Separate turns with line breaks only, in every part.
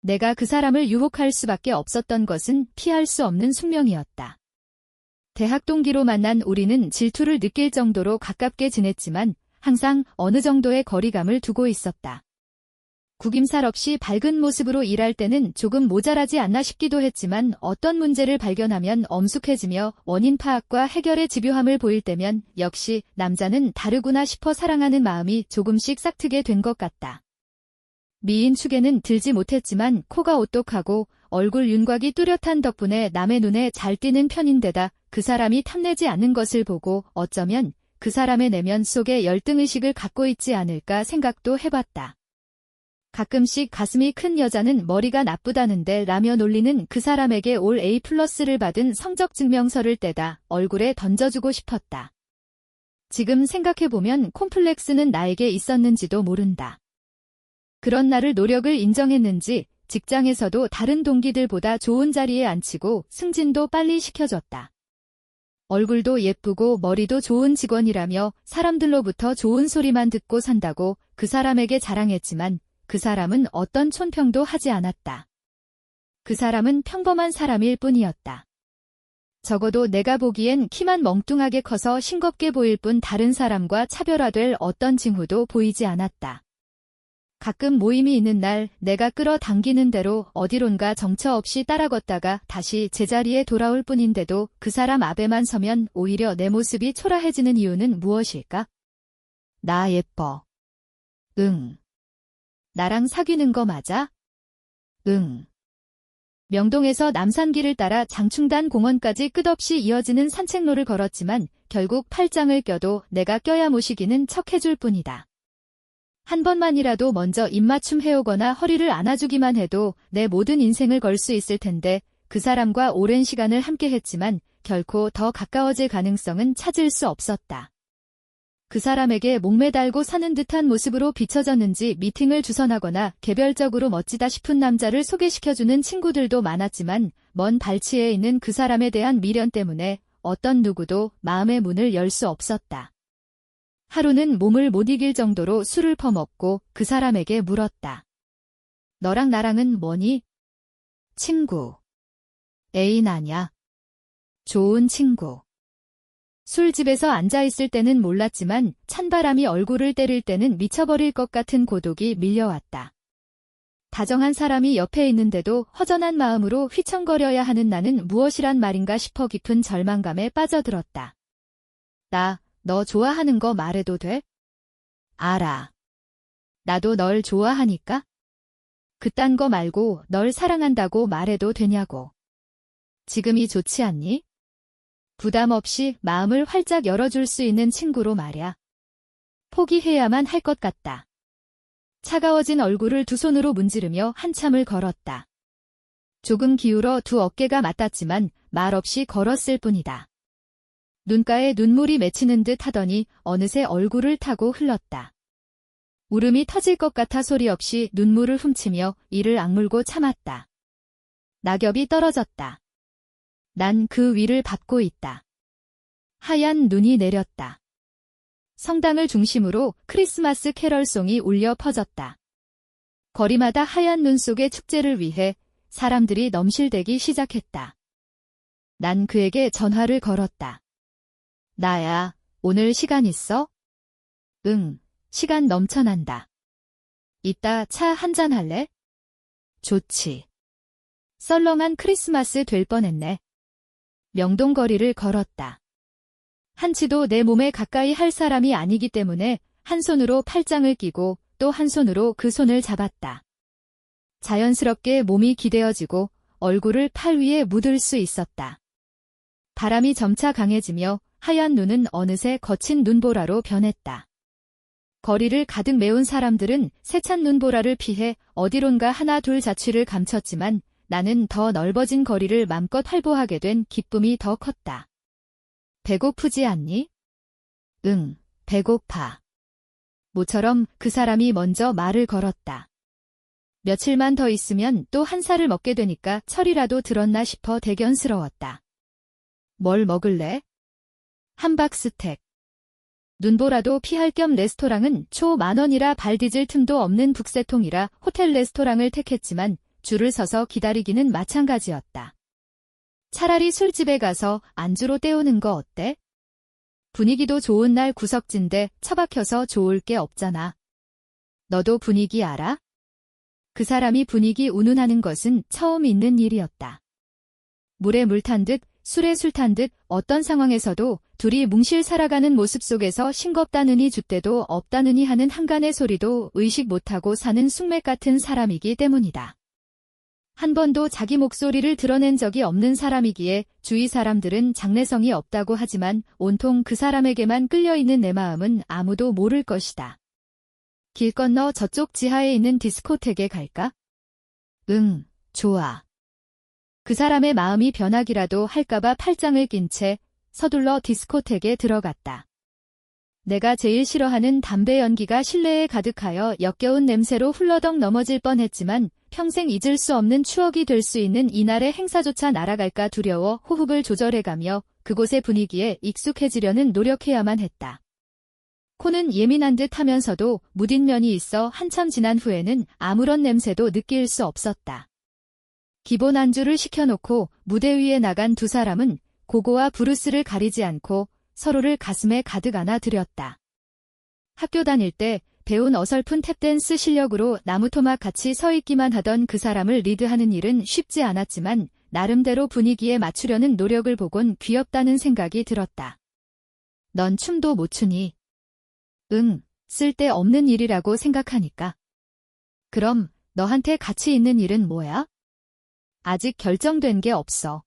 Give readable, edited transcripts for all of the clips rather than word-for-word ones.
내가 그 사람을 유혹할 수밖에 없었던 것은 피할 수 없는 숙명이었다. 대학 동기로 만난 우리는 질투를 느낄 정도로 가깝게 지냈지만 항상 어느 정도의 거리감을 두고 있었다. 구김살 없이 밝은 모습으로 일할 때는 조금 모자라지 않나 싶기도 했지만 어떤 문제를 발견하면 엄숙해지며 원인 파악과 해결의 집요함을 보일 때면 역시 남자는 다르구나 싶어 사랑하는 마음이 조금씩 싹트게 된 것 같다. 미인 축에는 들지 못했지만 코가 오똑하고 얼굴 윤곽이 뚜렷한 덕분에 남의 눈에 잘 띄는 편인데다 그 사람이 탐내지 않는 것을 보고 어쩌면 그 사람의 내면 속에 열등의식을 갖고 있지 않을까 생각도 해봤다. 가끔씩 가슴이 큰 여자는 머리가 나쁘다는데 라며 놀리는 그 사람에게 올 A+를 받은 성적 증명서를 떼다 얼굴에 던져주고 싶었다. 지금 생각해보면 콤플렉스는 나에게 있었는지도 모른다. 그런 나를 노력을 인정했는지 직장에서도 다른 동기들보다 좋은 자리에 앉히고 승진도 빨리 시켜줬다. 얼굴도 예쁘고 머리도 좋은 직원이라며 사람들로부터 좋은 소리만 듣고 산다고 그 사람에게 자랑했지만 그 사람은 어떤 촌평도 하지 않았다. 그 사람은 평범한 사람일 뿐이었다. 적어도 내가 보기엔 키만 멍뚱하게 커서 싱겁게 보일 뿐 다른 사람과 차별화될 어떤 징후도 보이지 않았다. 가끔 모임이 있는 날 내가 끌어당기는 대로 어디론가 정처 없이 따라 걷다가 다시 제자리에 돌아올 뿐인데도 그 사람 앞에만 서면 오히려 내 모습이 초라해지는 이유는 무엇일까? 나 예뻐. 응. 나랑 사귀는 거 맞아? 응. 명동에서 남산길을 따라 장충단 공원까지 끝없이 이어지는 산책로를 걸었지만 결국 팔짱을 껴도 내가 껴야 모시기는 척해줄 뿐이다. 한 번만이라도 먼저 입맞춤 해오거나 허리를 안아주기만 해도 내 모든 인생을 걸 수 있을 텐데 그 사람과 오랜 시간을 함께했지만 결코 더 가까워질 가능성은 찾을 수 없었다. 그 사람에게 목매달고 사는 듯한 모습으로 비춰졌는지 미팅을 주선하거나 개별적으로 멋지다 싶은 남자를 소개시켜주는 친구들도 많았지만 먼 발치에 있는 그 사람에 대한 미련 때문에 어떤 누구도 마음의 문을 열 수 없었다. 하루는 몸을 못 이길 정도로 술을 퍼먹고 그 사람에게 물었다. 너랑 나랑은 뭐니? 친구. 애인 아냐? 좋은 친구. 술집에서 앉아있을 때는 몰랐지만 찬바람이 얼굴을 때릴 때는 미쳐버릴 것 같은 고독이 밀려왔다. 다정한 사람이 옆에 있는데도 허전한 마음으로 휘청거려야 하는 나는 무엇이란 말인가 싶어 깊은 절망감에 빠져들었다. 너 좋아하는 거 말해도 돼? 알아. 나도 널 좋아하니까? 그딴 거 말고 널 사랑한다고 말해도 되냐고. 지금이 좋지 않니? 부담 없이 마음을 활짝 열어줄 수 있는 친구로 말야. 포기해야만 할 것 같다. 차가워진 얼굴을 두 손으로 문지르며 한참을 걸었다. 조금 기울어 두 어깨가 맞닿지만 말없이 걸었을 뿐이다. 눈가에 눈물이 맺히는 듯 하더니 어느새 얼굴을 타고 흘렀다. 울음이 터질 것 같아 소리 없이 눈물을 훔치며 이를 악물고 참았다. 낙엽이 떨어졌다. 난 그 위를 밟고 있다. 하얀 눈이 내렸다. 성당을 중심으로 크리스마스 캐럴송이 울려 퍼졌다. 거리마다 하얀 눈 속의 축제를 위해 사람들이 넘실대기 시작했다. 난 그에게 전화를 걸었다. 나야, 오늘 시간 있어? 응, 시간 넘쳐난다. 이따 차 한잔 할래? 좋지. 썰렁한 크리스마스 될 뻔했네. 명동 거리를 걸었다. 한치도 내 몸에 가까이 할 사람이 아니기 때문에 한 손으로 팔짱을 끼고 또 한 손으로 그 손을 잡았다. 자연스럽게 몸이 기대어지고 얼굴을 팔 위에 묻을 수 있었다. 바람이 점차 강해지며 하얀 눈은 어느새 거친 눈보라로 변했다. 거리를 가득 메운 사람들은 세찬 눈보라를 피해 어디론가 하나 둘 자취를 감췄지만 나는 더 넓어진 거리를 맘껏 활보하게 된 기쁨이 더 컸다. 배고프지 않니? 응, 배고파. 모처럼 그 사람이 먼저 말을 걸었다. 며칠만 더 있으면 또 한 살을 먹게 되니까 철이라도 들었나 싶어 대견스러웠다. 뭘 먹을래? 함박스텍. 눈보라도 피할 겸 레스토랑은 초 10,000원이라 발 디딜 틈도 없는 북새통이라 호텔 레스토랑을 택했지만 줄을 서서 기다리기는 마찬가지였다. 차라리 술집에 가서 안주로 때우는 거 어때? 분위기도 좋은 날 구석진데 처박혀서 좋을 게 없잖아. 너도 분위기 알아? 그 사람이 분위기 운운하는 것은 처음 있는 일이었다. 물에 물 탄 듯, 술에 술 탄 듯 어떤 상황에서도 둘이 뭉실 살아가는 모습 속에서 싱겁다느니 줏대도 없다느니 하는 한간의 소리도 의식 못하고 사는 숙맥 같은 사람이기 때문이다. 한 번도 자기 목소리를 드러낸 적이 없는 사람이기에 주위 사람들은 장래성이 없다고 하지만 온통 그 사람에게만 끌려있는 내 마음은 아무도 모를 것이다. 길 건너 저쪽 지하에 있는 디스코텍에 갈까? 응, 좋아. 그 사람의 마음이 변하기라도 할까봐 팔짱을 낀 채 서둘러 디스코텍에 들어갔다. 내가 제일 싫어하는 담배 연기가 실내에 가득하여 역겨운 냄새로 훌러덩 넘어질 뻔했지만 평생 잊을 수 없는 추억이 될 수 있는 이날의 행사조차 날아갈까 두려워 호흡을 조절해가며 그곳의 분위기에 익숙해지려는 노력해야만 했다. 코는 예민한 듯 하면서도 무딘 면이 있어 한참 지난 후에는 아무런 냄새도 느낄 수 없었다. 기본 안주를 시켜놓고 무대 위에 나간 두 사람은 고고와 브루스를 가리지 않고 서로를 가슴에 가득 안아들였다. 학교 다닐 때 배운 어설픈 탭댄스 실력으로 나무토막 같이 서 있기만 하던 그 사람을 리드하는 일은 쉽지 않았지만 나름대로 분위기에 맞추려는 노력을 보곤 귀엽다는 생각이 들었다. 넌 춤도 못 추니? 응, 쓸데없는 일이라고 생각하니까. 그럼 너한테 가치 있는 일은 뭐야? 아직 결정된 게 없어.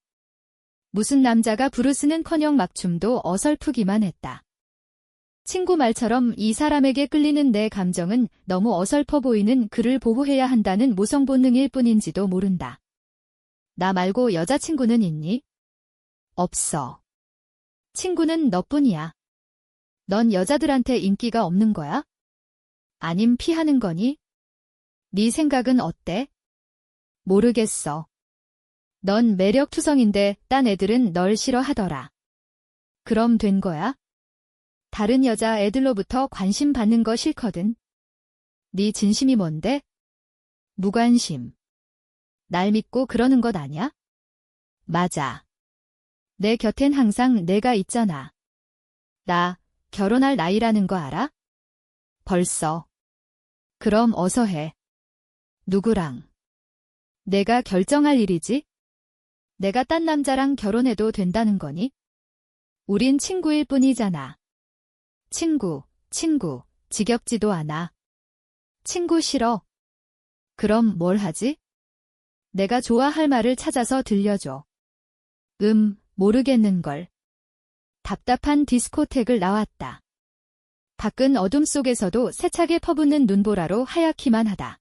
무슨 남자가 브루스는커녕 막춤도 어설프기만 했다. 친구 말처럼 이 사람에게 끌리는 내 감정은 너무 어설퍼 보이는 그를 보호해야 한다는 모성 본능일 뿐인지도 모른다. 나 말고 여자친구는 있니? 없어. 친구는 너뿐이야. 넌 여자들한테 인기가 없는 거야? 아님 피하는 거니? 네 생각은 어때? 모르겠어. 넌 매력투성인데 딴 애들은 널 싫어하더라. 그럼 된 거야? 다른 여자 애들로부터 관심 받는 거 싫거든. 네 진심이 뭔데? 무관심. 날 믿고 그러는 것 아냐? 맞아. 내 곁엔 항상 내가 있잖아. 나 결혼할 나이라는 거 알아? 벌써. 그럼 어서 해. 누구랑? 내가 결정할 일이지? 내가 딴 남자랑 결혼해도 된다는 거니? 우린 친구일 뿐이잖아. 친구, 지겹지도 않아. 친구 싫어. 그럼 뭘 하지? 내가 좋아할 말을 찾아서 들려줘. 모르겠는걸. 답답한 디스코텍을 나왔다. 밖은 어둠 속에서도 세차게 퍼붓는 눈보라로 하얗기만 하다.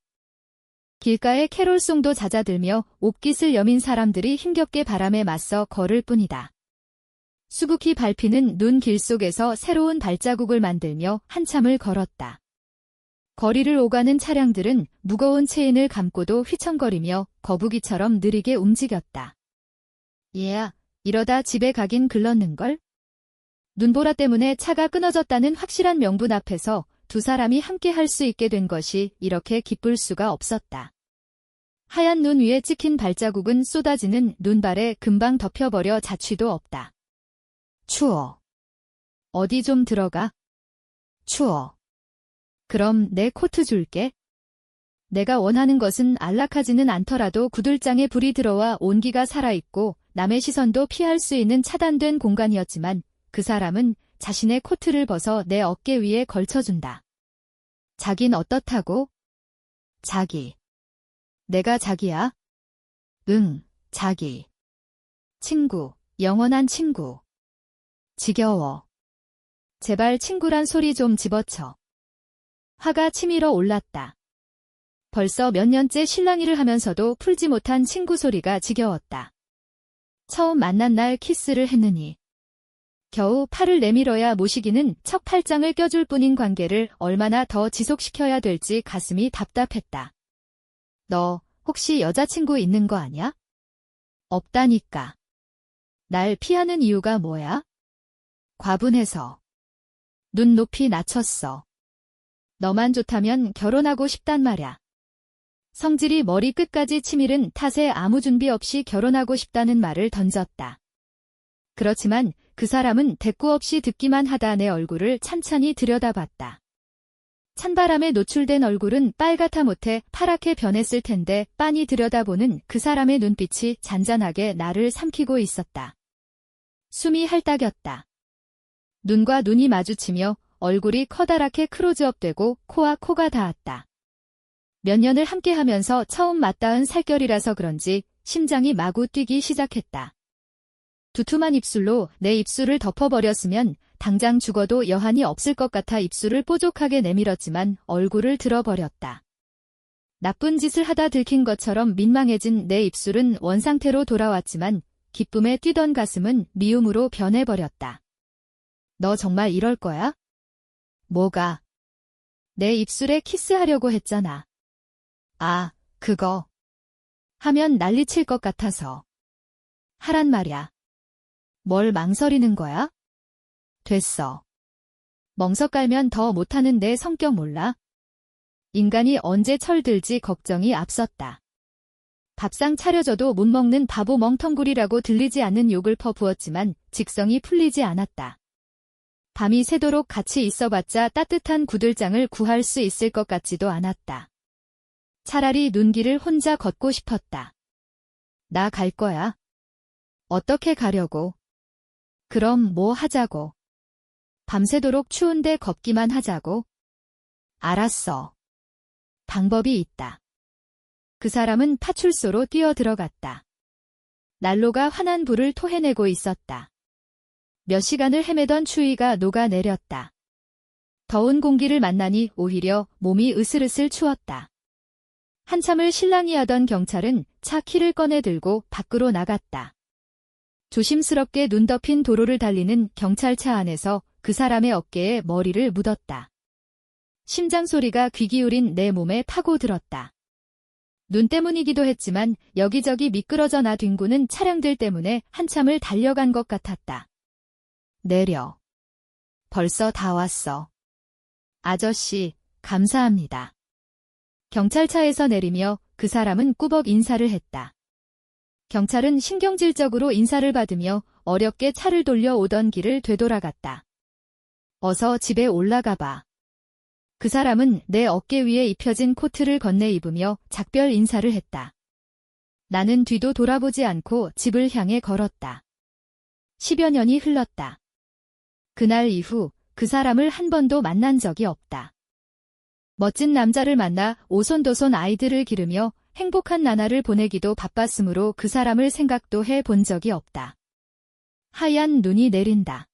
길가에 캐롤송도 잦아들며 옷깃을 여민 사람들이 힘겹게 바람에 맞서 걸을 뿐이다. 수북히 밟히는 눈 길 속에서 새로운 발자국을 만들며 한참을 걸었다. 거리를 오가는 차량들은 무거운 체인을 감고도 휘청거리며 거북이처럼 느리게 움직였다. 얘야, 이러다 집에 가긴 글렀는걸? 눈보라 때문에 차가 끊어졌다는 확실한 명분 앞에서 두 사람이 함께 할 수 있게 된 것이 이렇게 기쁠 수가 없었다. 하얀 눈 위에 찍힌 발자국은 쏟아지는 눈발에 금방 덮여버려 자취도 없다. 추워. 어디 좀 들어가. 추워. 그럼 내 코트 줄게. 내가 원하는 것은 안락하지는 않더라도 구들장에 불이 들어와 온기가 살아있고 남의 시선도 피할 수 있는 차단된 공간이었지만 그 사람은 자신의 코트를 벗어 내 어깨 위에 걸쳐준다. 자긴 어떻다고? 자기. 내가 자기야? 응, 자기. 친구, 영원한 친구. 지겨워. 제발 친구란 소리 좀 집어쳐. 화가 치밀어 올랐다. 벌써 몇 년째 실랑이를 하면서도 풀지 못한 친구 소리가 지겨웠다. 처음 만난 날 키스를 했느니. 겨우 팔을 내밀어야 모시기는 척 팔짱을 껴줄 뿐인 관계를 얼마나 더 지속시켜야 될지 가슴이 답답했다. 너 혹시 여자친구 있는 거 아냐? 없다니까. 날 피하는 이유가 뭐야? 과분해서. 눈 높이 낮췄어. 너만 좋다면 결혼하고 싶단 말야. 성질이 머리 끝까지 치밀은 탓에 아무 준비 없이 결혼하고 싶다는 말을 던졌다. 그렇지만 그 사람은 대꾸 없이 듣기만 하다 내 얼굴을 찬찬히 들여다봤다. 찬바람에 노출된 얼굴은 빨갛다 못해 파랗게 변했을 텐데 빤히 들여다보는 그 사람의 눈빛이 잔잔하게 나를 삼키고 있었다. 숨이 헐떡였다. 눈과 눈이 마주치며 얼굴이 커다랗게 크로즈업되고 코와 코가 닿았다. 몇 년을 함께하면서 처음 맞닿은 살결이라서 그런지 심장이 마구 뛰기 시작했다. 두툼한 입술로 내 입술을 덮어버렸으면 당장 죽어도 여한이 없을 것 같아 입술을 뾰족하게 내밀었지만 얼굴을 들어버렸다. 나쁜 짓을 하다 들킨 것처럼 민망해진 내 입술은 원상태로 돌아왔지만 기쁨에 뛰던 가슴은 미움으로 변해버렸다. 너 정말 이럴 거야? 뭐가? 내 입술에 키스하려고 했잖아. 아, 그거. 하면 난리칠 것 같아서. 하란 말이야. 뭘 망설이는 거야? 됐어. 멍석 깔면 더 못하는 내 성격 몰라? 인간이 언제 철들지 걱정이 앞섰다. 밥상 차려줘도 못 먹는 바보 멍텅구리라고 들리지 않는 욕을 퍼부었지만 직성이 풀리지 않았다. 밤이 새도록 같이 있어봤자 따뜻한 구들장을 구할 수 있을 것 같지도 않았다. 차라리 눈길을 혼자 걷고 싶었다. 나 갈 거야. 어떻게 가려고? 그럼 뭐 하자고? 밤새도록 추운데 걷기만 하자고? 알았어. 방법이 있다. 그 사람은 파출소로 뛰어들어갔다. 난로가 환한 불을 토해내고 있었다. 몇 시간을 헤매던 추위가 녹아내렸다. 더운 공기를 만나니 오히려 몸이 으슬으슬 추웠다. 한참을 실랑이 하던 경찰은 차 키를 꺼내 들고 밖으로 나갔다. 조심스럽게 눈 덮인 도로를 달리는 경찰차 안에서 그 사람의 어깨에 머리를 묻었다. 심장 소리가 귀 기울인 내 몸에 파고들었다. 눈 때문이기도 했지만 여기저기 미끄러져 나 뒹구는 차량들 때문에 한참을 달려간 것 같았다. 내려. 벌써 다 왔어. 아저씨, 감사합니다. 경찰차에서 내리며 그 사람은 꾸벅 인사를 했다. 경찰은 신경질적으로 인사를 받으며 어렵게 차를 돌려 오던 길을 되돌아갔다. 어서 집에 올라가 봐. 그 사람은 내 어깨 위에 입혀진 코트를 건네 입으며 작별 인사를 했다. 나는 뒤도 돌아보지 않고 집을 향해 걸었다. 10여 년이 흘렀다. 그날 이후 그 사람을 한 번도 만난 적이 없다. 멋진 남자를 만나 오손도손 아이들을 기르며 행복한 나날을 보내기도 바빴으므로 그 사람을 생각도 해본 적이 없다. 하얀 눈이 내린다.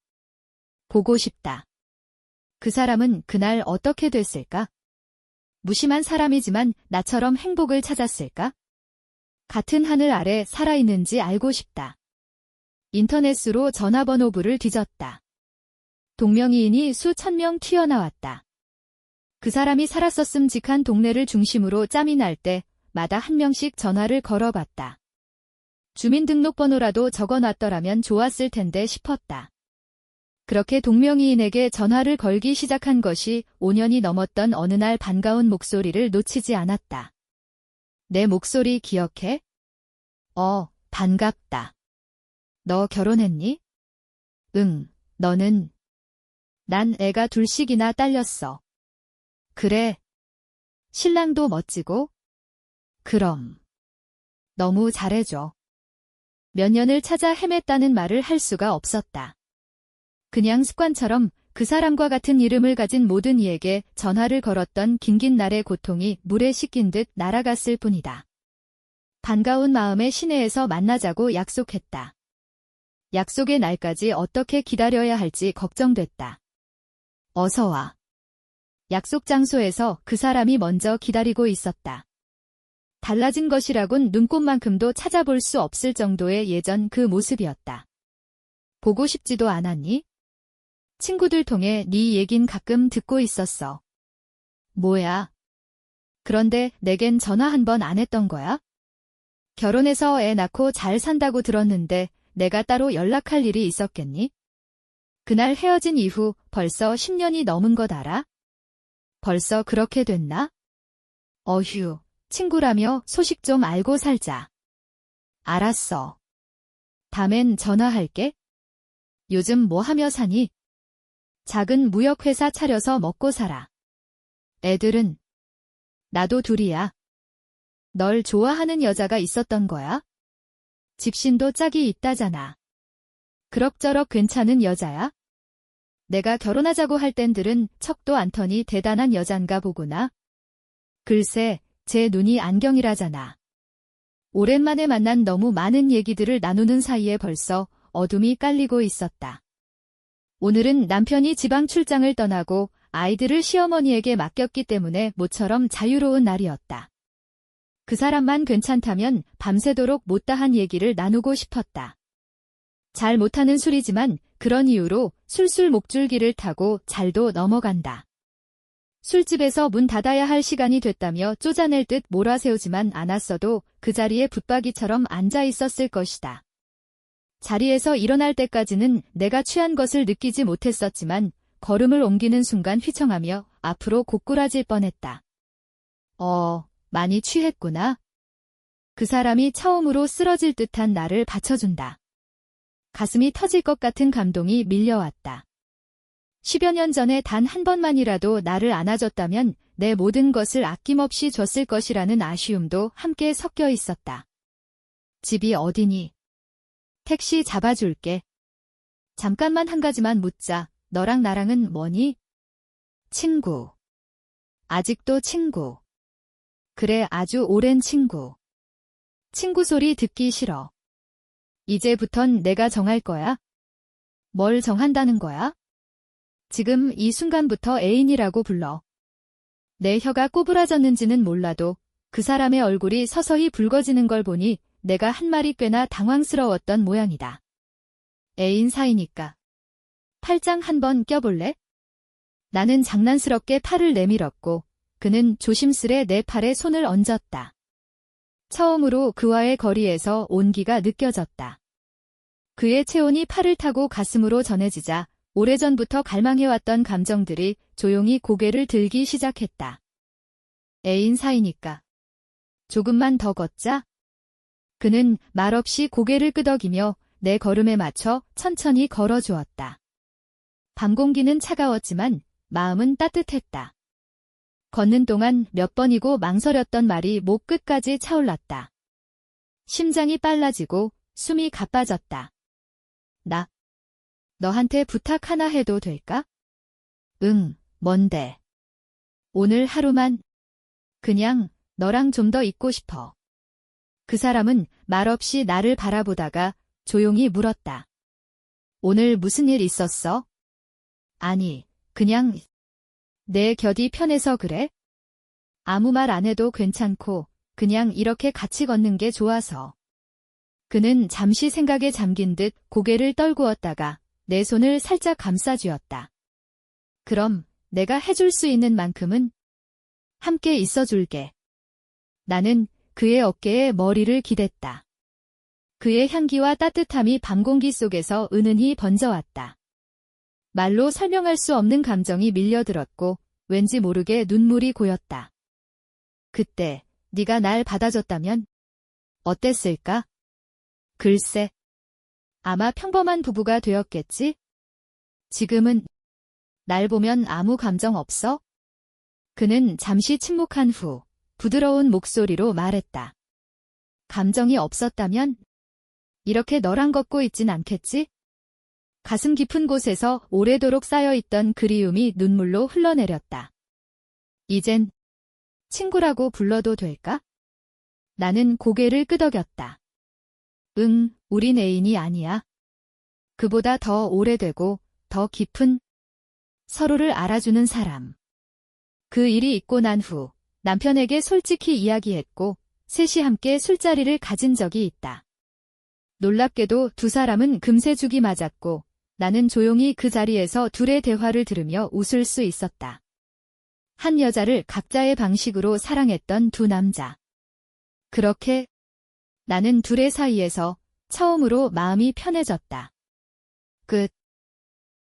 보고 싶다. 그 사람은 그날 어떻게 됐을까? 무심한 사람이지만 나처럼 행복을 찾았을까? 같은 하늘 아래 살아있는지 알고 싶다. 인터넷으로 전화번호부를 뒤졌다. 동명이인이 수천 명 튀어나왔다. 그 사람이 살았었음직한 동네를 중심으로 짬이 날 때마다 한 명씩 전화를 걸어봤다. 주민등록번호라도 적어놨더라면 좋았을 텐데 싶었다. 그렇게 동명이인에게 전화를 걸기 시작한 것이 5년이 넘었던 어느 날 반가운 목소리를 놓치지 않았다. 내 목소리 기억해? 반갑다. 너 결혼했니? 응, 너는? 난 애가 둘씩이나 딸렸어. 그래. 신랑도 멋지고? 그럼. 너무 잘해줘. 몇 년을 찾아 헤맸다는 말을 할 수가 없었다. 그냥 습관처럼 그 사람과 같은 이름을 가진 모든 이에게 전화를 걸었던 긴긴 날의 고통이 물에 씻긴 듯 날아갔을 뿐이다. 반가운 마음에 시내에서 만나자고 약속했다. 약속의 날까지 어떻게 기다려야 할지 걱정됐다. 어서 와. 약속 장소에서 그 사람이 먼저 기다리고 있었다. 달라진 것이라곤 눈꼽만큼도 찾아볼 수 없을 정도의 예전 그 모습이었다. 보고 싶지도 않았니? 친구들 통해 네 얘긴 가끔 듣고 있었어. 뭐야? 그런데 내겐 전화 한 번 안 했던 거야? 결혼해서 애 낳고 잘 산다고 들었는데 내가 따로 연락할 일이 있었겠니? 그날 헤어진 이후 벌써 10년이 넘은 것 알아? 벌써 그렇게 됐나? 어휴, 친구라며 소식 좀 알고 살자. 알았어. 다음엔 전화할게. 요즘 뭐 하며 사니? 작은 무역회사 차려서 먹고 살아. 애들은? 나도 둘이야. 널 좋아하는 여자가 있었던 거야? 집신도 짝이 있다잖아. 그럭저럭 괜찮은 여자야? 내가 결혼하자고 할 땐들은 척도 안 터니 대단한 여잔가 보구나. 글쎄, 제 눈이 안경이라잖아. 오랜만에 만난 너무 많은 얘기들을 나누는 사이에 벌써 어둠이 깔리고 있었다. 오늘은 남편이 지방 출장을 떠나고 아이들을 시어머니에게 맡겼기 때문에 모처럼 자유로운 날이었다. 그 사람만 괜찮다면 밤새도록 못다한 얘기를 나누고 싶었다. 잘 못하는 술이지만 그런 이유로 술술 목줄기를 타고 잘도 넘어간다. 술집에서 문 닫아야 할 시간이 됐다며 쪼잔낼 듯 몰아세우지만 않았어도 그 자리에 붙박이처럼 앉아 있었을 것이다. 자리에서 일어날 때까지는 내가 취한 것을 느끼지 못했었지만 걸음을 옮기는 순간 휘청하며 앞으로 고꾸라질 뻔했다. 많이 취했구나. 그 사람이 처음으로 쓰러질 듯한 나를 받쳐준다. 가슴이 터질 것 같은 감동이 밀려왔다. 10여 년 전에 단 한 번만이라도 나를 안아줬다면 내 모든 것을 아낌없이 줬을 것이라는 아쉬움도 함께 섞여 있었다. 집이 어디니? 택시 잡아줄게. 잠깐만 한 가지만 묻자. 너랑 나랑은 뭐니? 친구. 아직도 친구. 그래, 아주 오랜 친구. 친구 소리 듣기 싫어. 이제부턴 내가 정할 거야. 뭘 정한다는 거야? 지금 이 순간부터 애인이라고 불러. 내 혀가 꼬부라졌는지는 몰라도 그 사람의 얼굴이 서서히 붉어지는 걸 보니 내가 한 말이 꽤나 당황스러웠던 모양이다. 애인 사이니까. 팔짱 한번 껴볼래? 나는 장난스럽게 팔을 내밀었고 그는 조심스레 내 팔에 손을 얹었다. 처음으로 그와의 거리에서 온기가 느껴졌다. 그의 체온이 팔을 타고 가슴으로 전해지자 오래전부터 갈망해왔던 감정들이 조용히 고개를 들기 시작했다. 애인 사이니까. 조금만 더 걷자. 그는 말없이 고개를 끄덕이며 내 걸음에 맞춰 천천히 걸어주었다. 밤 공기는 차가웠지만 마음은 따뜻했다. 걷는 동안 몇 번이고 망설였던 말이 목 끝까지 차올랐다. 심장이 빨라지고 숨이 가빠졌다. 나 너한테 부탁 하나 해도 될까? 응, 뭔데? 오늘 하루만 그냥 너랑 좀 더 있고 싶어. 그 사람은 말없이 나를 바라보다가 조용히 물었다. 오늘 무슨 일 있었어? 아니, 그냥 내 곁이 편해서 그래? 아무 말 안 해도 괜찮고 그냥 이렇게 같이 걷는 게 좋아서. 그는 잠시 생각에 잠긴 듯 고개를 떨구었다가 내 손을 살짝 감싸쥐었다. 그럼 내가 해줄 수 있는 만큼은 함께 있어줄게. 나는 그의 어깨에 머리를 기댔다. 그의 향기와 따뜻함이 밤 공기 속에서 은은히 번져왔다. 말로 설명할 수 없는 감정이 밀려들었고 왠지 모르게 눈물이 고였다. 그때 네가 날 받아줬다면 어땠을까? 글쎄, 아마 평범한 부부가 되었겠지? 지금은 날 보면 아무 감정 없어? 그는 잠시 침묵한 후 부드러운 목소리로 말했다. 감정이 없었다면 이렇게 너랑 걷고 있진 않겠지? 가슴 깊은 곳에서 오래도록 쌓여있던 그리움이 눈물로 흘러내렸다. 이젠 친구라고 불러도 될까? 나는 고개를 끄덕였다. 응, 우린 애인이 아니야. 그보다 더 오래되고 더 깊은 서로를 알아주는 사람. 그 일이 있고 난 후 남편에게 솔직히 이야기했고 셋이 함께 술자리를 가진 적이 있다. 놀랍게도 두 사람은 금세 죽이 맞았고 나는 조용히 그 자리에서 둘의 대화를 들으며 웃을 수 있었다. 한 여자를 각자의 방식으로 사랑했던 두 남자. 그렇게 나는 둘의 사이에서 처음으로 마음이 편해졌다. 끝.